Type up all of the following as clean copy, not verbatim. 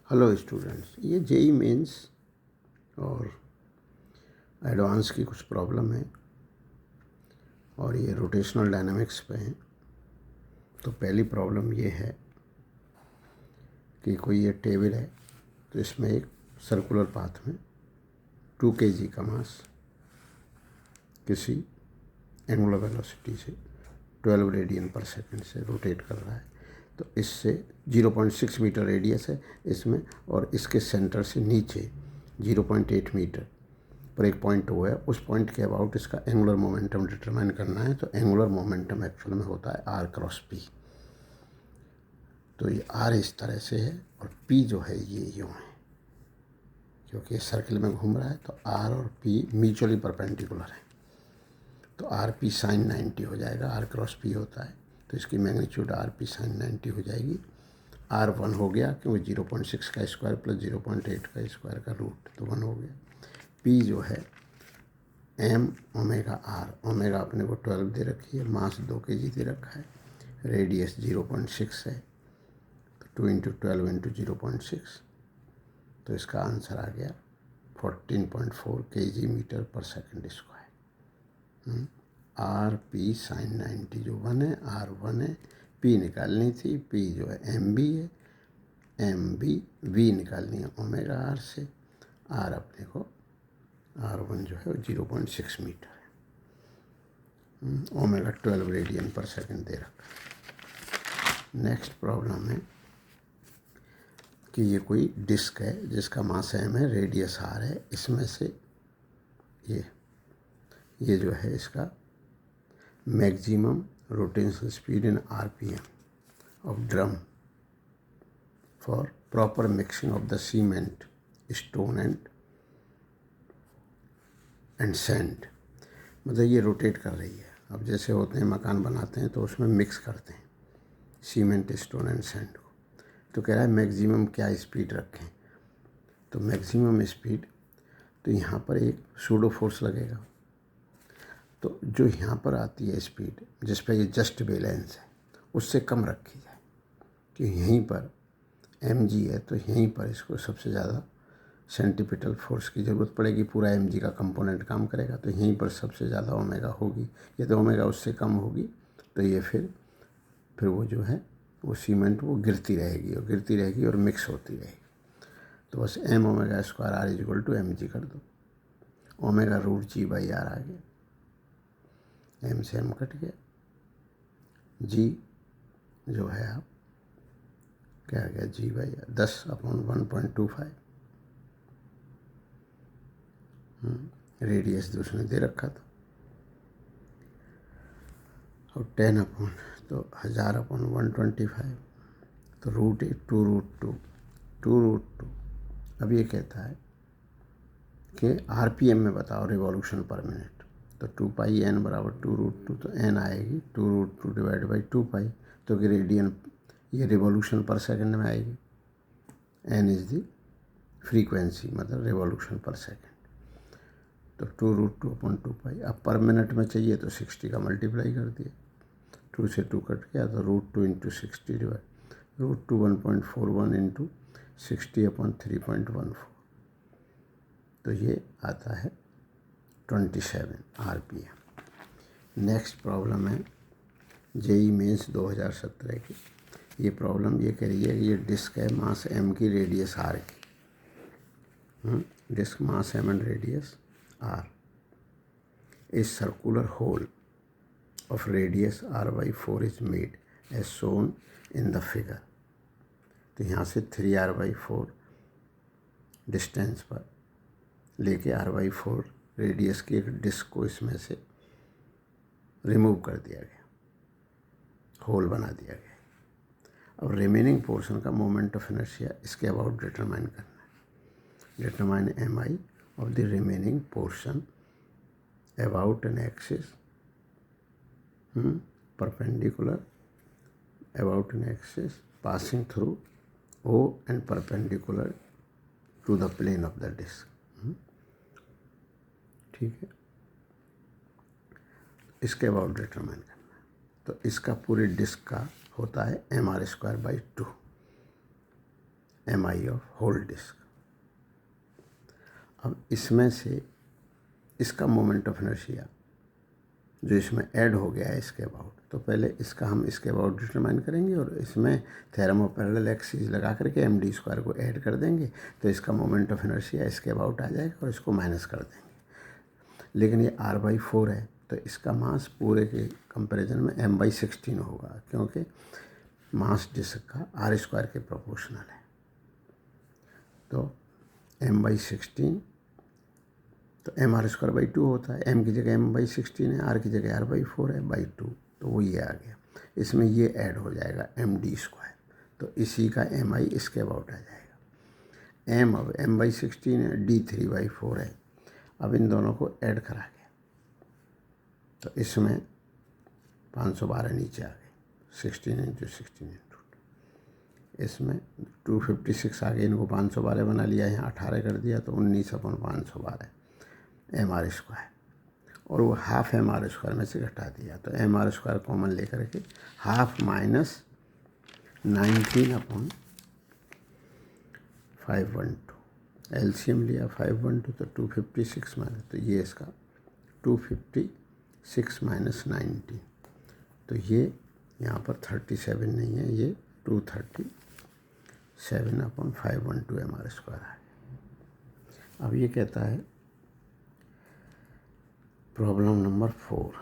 Hello students, ये JEE mains और advance की कुछ प्रॉब्लम है और ये रोटेशनल डायनामिक्स पे हैं। तो पहली प्रॉब्लम ये है कि कोई ये टेबल है, तो इसमें एक सर्कुलर पाथ में 2 kg का मास किसी एंगुलर वेलोसिटी से 12 रेडियन पर सेकंड से रोटेट कर रहा है। तो इससे 0.6 मीटर रेडियस है इसमें, और इसके सेंटर से नीचे 0.8 मीटर पर एक पॉइंट हुआ है। उस पॉइंट के अबाउट इसका एंगुलर मोमेंटम डिटरमाइन करना है। तो एंगुलर मोमेंटम एक्चुअल में होता है आर क्रॉस पी। तो ये आर इस तरह से है और पी जो है ये यूँ है, क्योंकि सर्किल में घूम रहा है। तो आर और पी म्यूचुअली परपेंडिकुलर है। तो आर पी साइन 90 हो जाएगा, आर क्रॉस पी होता है। तो इसकी मैग्नीट्यूड आर पी साइन 90 हो जाएगी। आर 1 हो गया, क्योंकि 0.6 का स्क्वायर प्लस 0.8 का स्क्वायर का रूट, तो 1 हो गया। पी जो है एम ओमेगा आर, ओमेगा अपने को 12 दे रखी है, मास 2 kg दे रखा है, रेडियस 0.6 है। तो 2 इंटू 12 इंटू 0.6, तो इसका आंसर आ गया 14.4 kg metre per second square. R P sine 90 जो 1 है, आर 1 है, पी निकालनी थी, पी जो है एम बी है, एम बी वी निकालनी है ओमेगा आर से। आर अपने को आर 1 जो है 0.6 मीटर है। ओमेगा 12 रेडियन पर सेकंड दे रखा। नेक्स्ट प्रॉब्लम है कि ये कोई डिस्क है जिसका मास एम है, रेडियस आर है। इसमें से ये जो है इसका maximum rotational speed in RPM of drum for proper mixing of the cement, stone and sand. मतलब ये रोटेट कर रही है। अब जैसे होते हैं मकान बनाते हैं तो उसमें मिक्स करते हैं सीमेंट, स्टोन एंड सैंड को। तो कह रहा है मैक्सिमम क्या स्पीड रखें। तो मैक्सिमम स्पीड, तो यहाँ पर एक सूडो फोर्स लगेगा। तो जो यहाँ पर आती है स्पीड, जिस पर ये जस्ट बैलेंस है, उससे कम रखी जाए। कि यहीं पर एम जी है, तो यहीं पर इसको सबसे ज़्यादा सेंटीपिटल फोर्स की ज़रूरत पड़ेगी। पूरा एम जी का कंपोनेंट काम करेगा, तो यहीं पर सबसे ज़्यादा ओमेगा होगी। यदि ओमेगा उससे कम होगी तो ये फिर वो जो है वो सीमेंट वो गिरती रहेगी और मिक्स होती रहेगी। तो बस M omega square R equal to M G कर दो। Omega root G by R आ गया, एम से एम कट गया, जी जो है आप क्या आ गया, जी बाई 10/1.25। रेडियस भी उसने दे रखा था। और 10 अपॉन, तो 1000/125, तो रूट 2√2। अब ये कहता है कि आरपीएम में बताओ रिवॉल्यूशन पर मिनट। तो 2πn बराबर 2√2, तो n आएगी 2√2 डिवाइड बाई 2π, तो कि रेडियन ये रिवॉल्यूशन पर सेकंड में आएगी। n इज़ दी फ्रीक्वेंसी, मतलब रिवॉल्यूशन पर सेकंड। तो 2√2/2π। अब पर मिनट में चाहिए तो 60 का मल्टीप्लाई कर दिया, 2 से 2 कट गया, तो √2 इंटू 60 डिवाइड √2 1.41 इंटू 60/3.14। तो ये आता है 27 आरपीएम। नेक्स्ट प्रॉब्लम है जेई मेंस 2017 की। ये प्रॉब्लम ये कह रही है कि ये डिस्क है, मास एम की, रेडियस आर की। Disc mass M and radius R. A circular hole of radius r/4 is made as shown in the figure। तो यहाँ से 3r/4 डिस्टेंस पर लेके r/4 रेडियस की एक डिस्क को इसमें से रिमूव कर दिया गया, होल बना दिया गया। अब रिमेनिंग पोर्शन का मोमेंट ऑफ इनर्शिया इसके अबाउट डिटरमाइन करना है। Determine M I of the remaining portion about an axis perpendicular about an axis passing through O and perpendicular to the plane of the disk। ठीक है, इसके about determine करना है। तो इसका पूरे डिस्क का होता है mr² by 2। M I of hole disc. अब इसमें से इसका मोमेंट ऑफ इनर्शिया जो इसमें ऐड हो गया है इसके अबाउट, तो पहले इसका हम इसके अबाउट डिटरमाइन करेंगे और इसमें थ्योरम ऑफ पैरेलल एक्सिस लगा करके एम डी स्क्वायर को ऐड कर देंगे, तो इसका मोमेंट ऑफ इनर्शिया इसके अबाउट आ जाएगा और इसको माइनस कर देंगे। लेकिन ये r/4 है, तो इसका मास पूरे के कंपैरिजन में m/16 होगा, क्योंकि मास डिस्क का r² के प्रोपोर्शनल है। तो m/16, तो mr²/2 होता है। m की जगह m/16 है, r की जगह r/4 है, /2, तो वो ये आ गया। इसमें ये ऐड हो जाएगा md², तो इसी का mi इसके अबाउट आ जाएगा। m अब m/16 है, d 3/4 है। अब इन दोनों को ऐड करा के तो इसमें 512 नीचे आ गए, 16 × 16 × 2, इसमें 256 आ गए। इनको 512 बना लिया, यहाँ 18 कर दिया, तो 19/512 mr², और वो हाफ mr² में से घटा दिया, तो mr² कॉमन लेकर के हाफ माइनस 19/512, एलसीएम लिया 512, तो 256 माइनस, तो ये इसका 256 माइनस 19, तो ये यहाँ पर 37 नहीं है, ये 237/512 mr² है। अब ये कहता है प्रॉब्लम नंबर 4,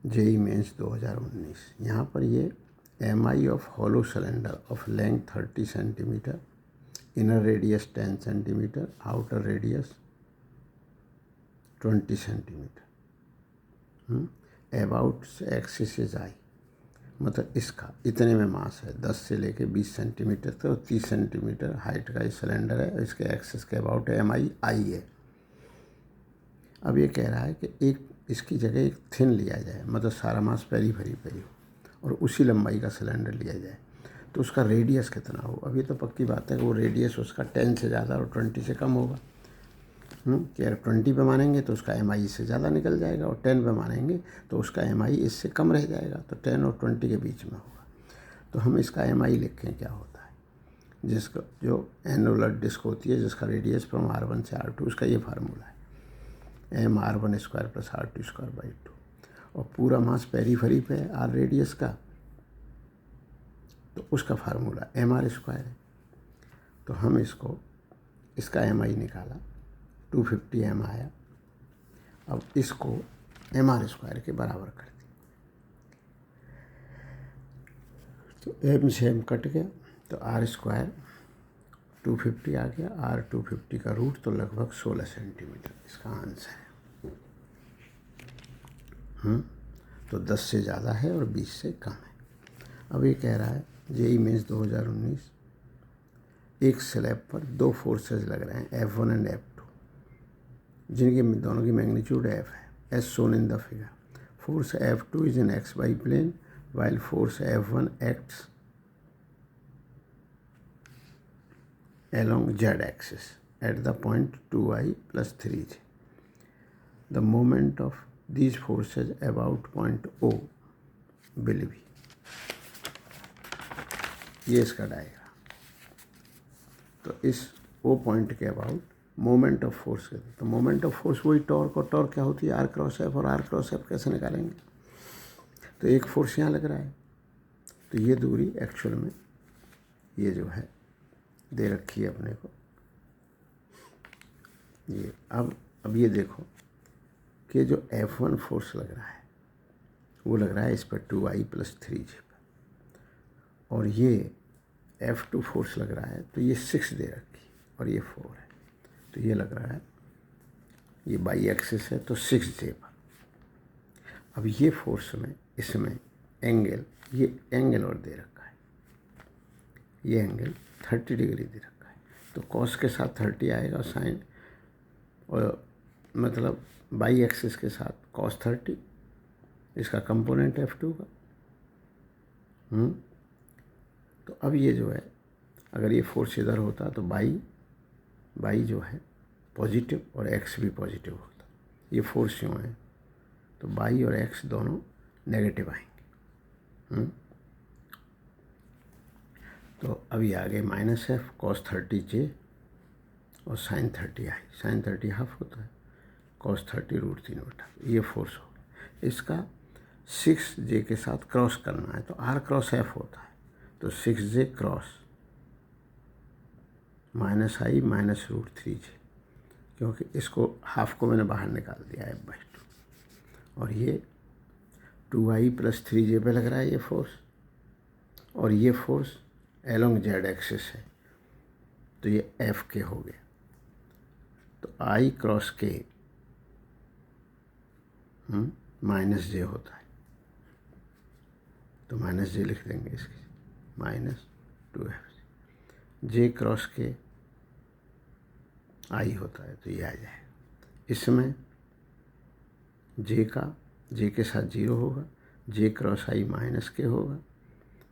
जेईई मेंस 2019। यहाँ पर ये M I of hollow cylinder of length 30 centimetre, inner radius 10 centimetre, outer radius 20 centimetre, about axis is I, मतलब इसका इतने में मास है, 10 से लेके 20 सेंटीमीटर तक, तो 30 सेंटीमीटर हाइट का ये सिलेंडर है, इसके एक्सिस के अबाउट एम आई है। अब ये कह रहा है कि एक इसकी जगह एक थिन लिया जाए, मतलब सारा मास पेरी हो, और उसी लंबाई का सिलेंडर लिया जाए, तो उसका रेडियस कितना हो। अब ये तो पक्की बात है कि वो रेडियस उसका 10 से ज़्यादा और 20 से कम होगा। कि अगर 20 पे मानेंगे तो उसका एम आई इससे ज़्यादा निकल जाएगा, और 10 पे मानेंगे तो उसका एम आई इससे कम रह जाएगा, तो 10 और 20 के बीच में होगा। तो हम इसका एम आई लिखें क्या होता है, जिसका जो एनुलर डिस्क होती है जिसका रेडियस फ्रॉम r1 से r2, उसका ये फार्मूला है mr1² + r2² / 2, और पूरा मास पेरीफेरी पे है r रेडियस का, तो उसका फार्मूला mr² है। तो हम इसका एम आई निकाला, 250 m आया। अब इसको mr² के बराबर कर दिया, तो m से m कट गया, तो r² 250 आ गया, r 250 का रूट, तो लगभग 16 सेंटीमीटर इसका आंसर है। तो 10 से ज़्यादा है और 20 से कम है। अब ये कह रहा है जेईई मेंस 2019, एक स्लैब पर 2 फोर्सेस लग रहे हैं, F1 एंड F2, जिनकी दोनों की मैग्नीट्यूड F है, as shown in the figure. Force F2 is in XY plane, while force F1 acts along z axis at the point 2i + 3j. The moment of these forces about point O will be, ये इसका diagram. तो इस O point के about moment of force कहते हैं। तो moment of force वही torque, और टॉर्क क्या होती है, r×f, और r×f कैसे निकालेंगे। तो एक फोर्स यहाँ लग रहा है, तो ये दूरी एक्चुअल में ये जो है दे रखी है अपने को, ये अब ये देखो कि जो F1 फोर्स लग रहा है वो लग रहा है इस पर 2i + 3j पर, और ये F2 फोर्स लग रहा है तो ये 6 दे रखी और ये 4 है, तो ये लग रहा है ये बाई एक्सिस है तो 6j पर। अब ये फोर्स में इसमें एंगल, ये एंगल और दे रखा है, ये एंगल 30 डिग्री दे रखा है, तो कॉस के साथ 30 आएगा, साइन और मतलब बाई एक्सिस के साथ cos 30, इसका कंपोनेंट F2 का। तो अब ये जो है, अगर ये फोर्स इधर होता तो बाई जो है पॉजिटिव और x भी पॉजिटिव होता, ये फोर्स यूँ है तो बाई और x दोनों नेगेटिव आएंगे। तो अभी आगे माइनस एफ कॉस 30 जे और साइन 30 आई। साइन 30 हाफ होता है, कॉस 30 √3/, ये फोर्स हो गया। इसका 6 जे के साथ क्रॉस करना है तो आर क्रॉस एफ होता है, तो 6 जे क्रॉस माइनस आई माइनस √3 जे, क्योंकि इसको हाफ को मैंने बाहर निकाल दिया F/2, और ये 2i + 3j पे लग रहा है ये फोर्स, और ये फोर्स एलोंग जेड एक्सिस है, तो ये एफ के हो गया। तो I क्रॉस के माइनस जे होता है, तो माइनस जे लिख देंगे इसकी, -2f। जे क्रॉस के I होता है, तो ये आ जाएगा। इसमें जे के साथ 0 होगा, जे क्रॉस I माइनस के होगा,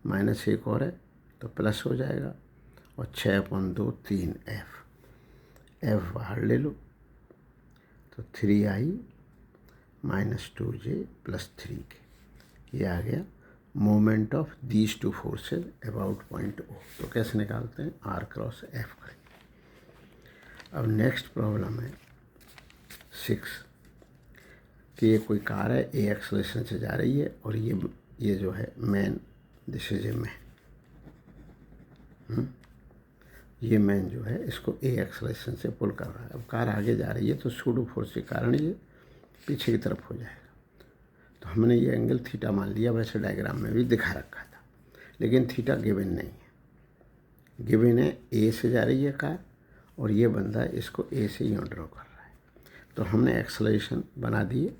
माइनस एक और है तो प्लस हो जाएगा, और 6/2 3f, f बाहर ले लो तो 3i - 2j + 3k, ये आ गया moment of these two forces about point O। तो कैसे निकालते हैं, r क्रॉस f करेंगे। अब नेक्स्ट प्रॉब्लम है 6 कि ये कोई कार है, ए एक्सलेशन से जा रही है, और ये जो है man, this is a man, ये मैन जो है इसको ए एक्सलेशन से पुल कर रहा है। अब कार आगे जा रही है तो सूडो फोर्स के कारण ये पीछे की तरफ हो जाएगा। तो हमने ये एंगल थीटा मान लिया, वैसे डायग्राम में भी दिखा रखा था, लेकिन थीटा गिवन नहीं है। गिवन है ए से जा रही है कार, और ये बंदा इसको ए से यूँ ड्रॉ कर रहा है। तो हमने एक्सलेशन बना दिए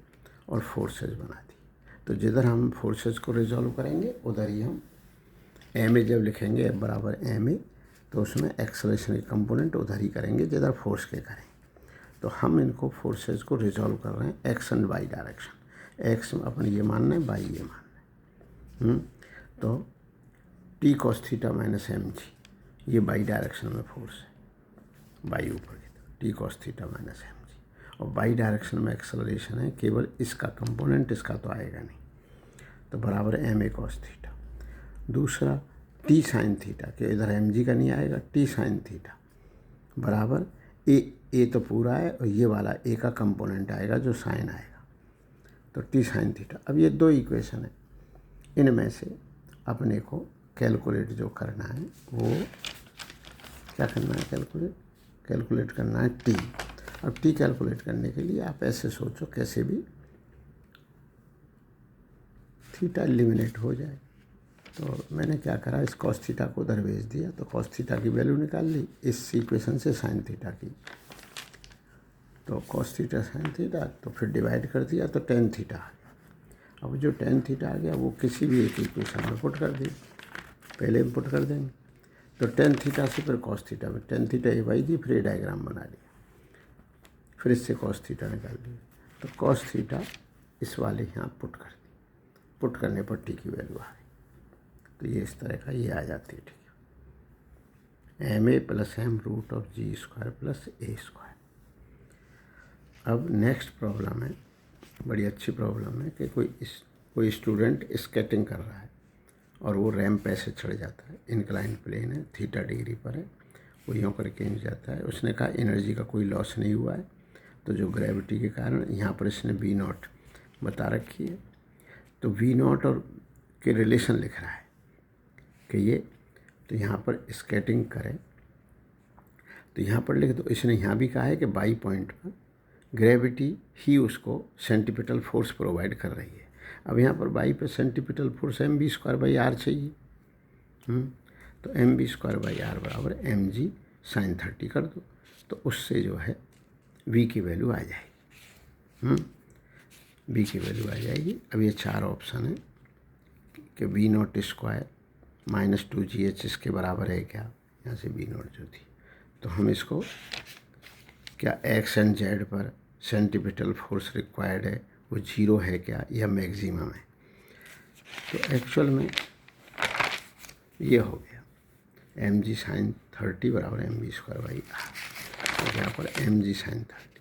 और फोर्सेज बना दिए। तो जिधर हम फोर्सेज को रिजॉल्व करेंगे उधर ही हम एम ए जब लिखेंगे F बराबर एम ए, तो उसमें एक्सलेशन के कंपोनेंट उधर ही करेंगे जिधर फोर्स के करें। तो हम इनको फोर्सेज को रिजॉल्व कर रहे हैं X and Y direction. X अपन ये मानना है, वाई ये मानना है। तो T cos theta minus M G, ये वाई डायरेक्शन में फोर्स है, वाई ऊपर की तरफ, T cos theta minus M G, और वाई डायरेक्शन में एक्सलरेशन है, केवल इसका कंपोनेंट, इसका तो आएगा नहीं, तो बराबर एम ए कॉस थीटा। दूसरा टी साइन थीटा, कि इधर एम जी का नहीं आएगा, टी साइन थीटा बराबर ए तो पूरा है, और ये वाला ए का कंपोनेंट आएगा जो साइन आएगा, तो टी साइन थीटा। अब ये दो इक्वेशन है, इनमें से अपने को कैलकुलेट जो करना है वो क्या करना है, कैलकुलेट करना है टी। अब टी कैलकुलेट करने के लिए आप ऐसे सोचो कैसे भी थीटा एलिमिनेट हो जाए। तो मैंने क्या करा, इस कॉस थीटा को उधर भेज दिया, तो कॉस थीटा की वैल्यू निकाल ली इस इक्वेशन से साइन थीटा की, तो कॉस थीटा साइन थीटा, तो फिर डिवाइड कर दिया तो टेन थीटा आ गया। अब जो टेन थीटा आ गया वो किसी भी एक इक्वेशन में पुट कर दिया, पहले इनपुट कर देंगे, तो टेन थीटा से फिर कॉस थीटा में टेन थीटा ए वाई दी, फिर डायग्राम बना लिया, फिर इससे कॉस थीटा निकाल लिया, तो कॉस थीटा इस वाले यहाँ पुट कर दी, पुट करने पर टी की वैल्यू आ गई। तो ये इस तरह का ये आ जाती है, ठीक है, M A + M √g² + a²। अब नेक्स्ट प्रॉब्लम है, बड़ी अच्छी प्रॉब्लम है कि कोई स्टूडेंट स्केटिंग कर रहा है और वो रैंप ऐसे चढ़ जाता है, इंक्लाइन प्लेन है, थीटा डिग्री पर है, वो यूँ करके नीचे जाता है। उसने कहा एनर्जी का कोई लॉस नहीं हुआ है, तो जो ग्रेविटी के कारण यहाँ पर इसने V0 बता रखी है, तो V0 और के रिलेशन लिख रहा है कि ये, तो यहाँ पर स्केटिंग करें तो यहाँ पर लिख दो। इसने यहाँ भी कहा है कि बाई पॉइंट पर ग्रेविटी ही उसको सेंटीपिटल फोर्स प्रोवाइड कर रही है। अब यहाँ पर बाई पे सेंटीपिटल फोर्स mv²/r चाहिए, तो mv²/r बराबर mg sin 30 कर दो, तो उससे जो है v की वैल्यू आ जाएगी, v की वैल्यू आ जाएगी। अब ये चार ऑप्शन है कि V0² -2gh इसके बराबर है क्या, यहाँ से V0 जो थी, तो हम इसको क्या एक्स एंड जेड पर सेंटीपिटल फोर्स रिक्वायर्ड है वो 0 है क्या या मैक्सिमम है। तो एक्चुअल में ये हो गया mg sin 30 बराबर mv²/r, तो यहाँ पर mg sin 30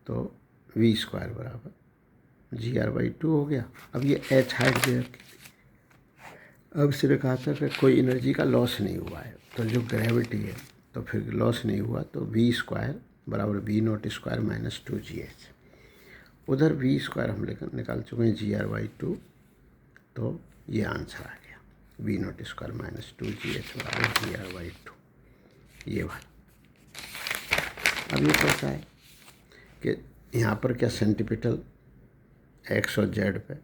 तो v² बराबर gr/2 हो गया। अब ये h हाइट दे रखी थी, अब इसने कहा था कि कोई एनर्जी का लॉस नहीं हुआ है, तो जो ग्रेविटी है तो फिर लॉस नहीं हुआ, तो वी स्क्वायर बराबर V naught square minus 2 GH। उधर वी स्क्वायर हम निकाल चुके हैं GR/2, तो ये आंसर आ गया we naught square minus 2GH बराबर GR/2, ये बात। अब ये कैसा है कि यहाँ पर क्या सेंटीपिटल एक्स और जेड पे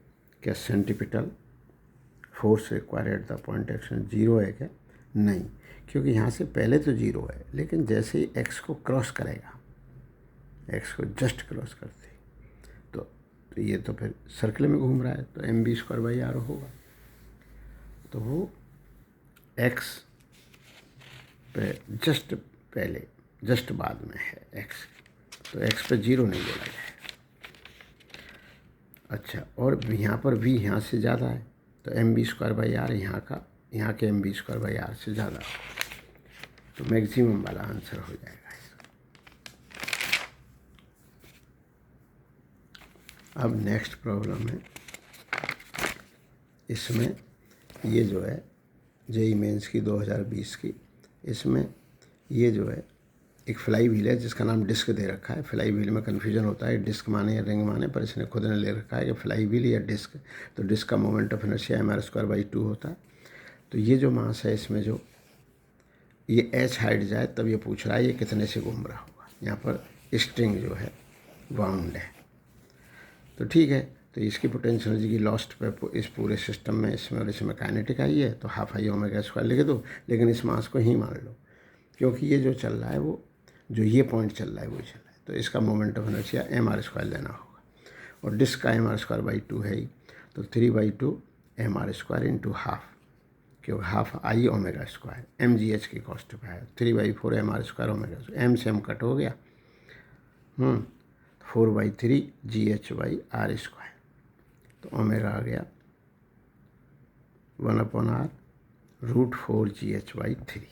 क्या centripetal force required at the point action zero है क्या? नहीं, क्योंकि यहाँ से पहले तो जीरो है, लेकिन जैसे ही एक्स को क्रॉस करेगा, एक्स को जस्ट क्रॉस करते ही तो ये तो फिर सर्कल में घूम रहा है, तो mv²/r होगा। तो वो एक्स पे जस्ट बाद में है एक्स, तो एक्स पे जीरो नहीं बोला जाएगा। अच्छा, और यहाँ पर v यहाँ से ज़्यादा है, तो mv²/r यहाँ के mv²/r से ज़्यादा हो, तो मैक्सिमम वाला आंसर हो जाएगा। अब नेक्स्ट प्रॉब्लम है, इसमें ये जो है जेईई मेंस की 2020 की, इसमें ये जो है एक फ्लाई व्हील है जिसका नाम डिस्क दे रखा है। फ्लाई व्हील में कन्फ्यूजन होता है डिस्क माने या रिंग माने, पर इसने खुद ने ले रखा है कि फ्लाई व्हील या डिस्क। तो डिस्क का मोमेंट ऑफ इनर्शिया mr²/2 होता है। तो ये जो मास है, इसमें जो ये h हाइट जाए तब ये पूछ रहा है ये कितने से घूम रहा होगा। यहाँ पर स्ट्रिंग जो है वाउंड है, तो ठीक है। तो इसकी पोटेंशियल एनर्जी की लॉस्ट पे इस पूरे सिस्टम में इसमें और इसमें काइनेटिक आई है, तो हाफ आई ओमेगा स्क्वायर लिख दो, लेकिन इस मास को ही मान लो, क्योंकि ये जो चल रहा है वो जो ये पॉइंट चल रहा है वो चल रहा है, तो इसका मोमेंट ऑफ इनर्शिया mr² लेना होगा, और डिस्क का mr²/2 है ही, तो 3/2 mr² इंटू हाफ, क्योंकि half I omega square mgh की कॉस्ट पे है, 3/4 mr² ओमेगा, m से m कट हो गया, 4/3 GH/r², तो ओमेगा आ गया 1/r √4 GH/3।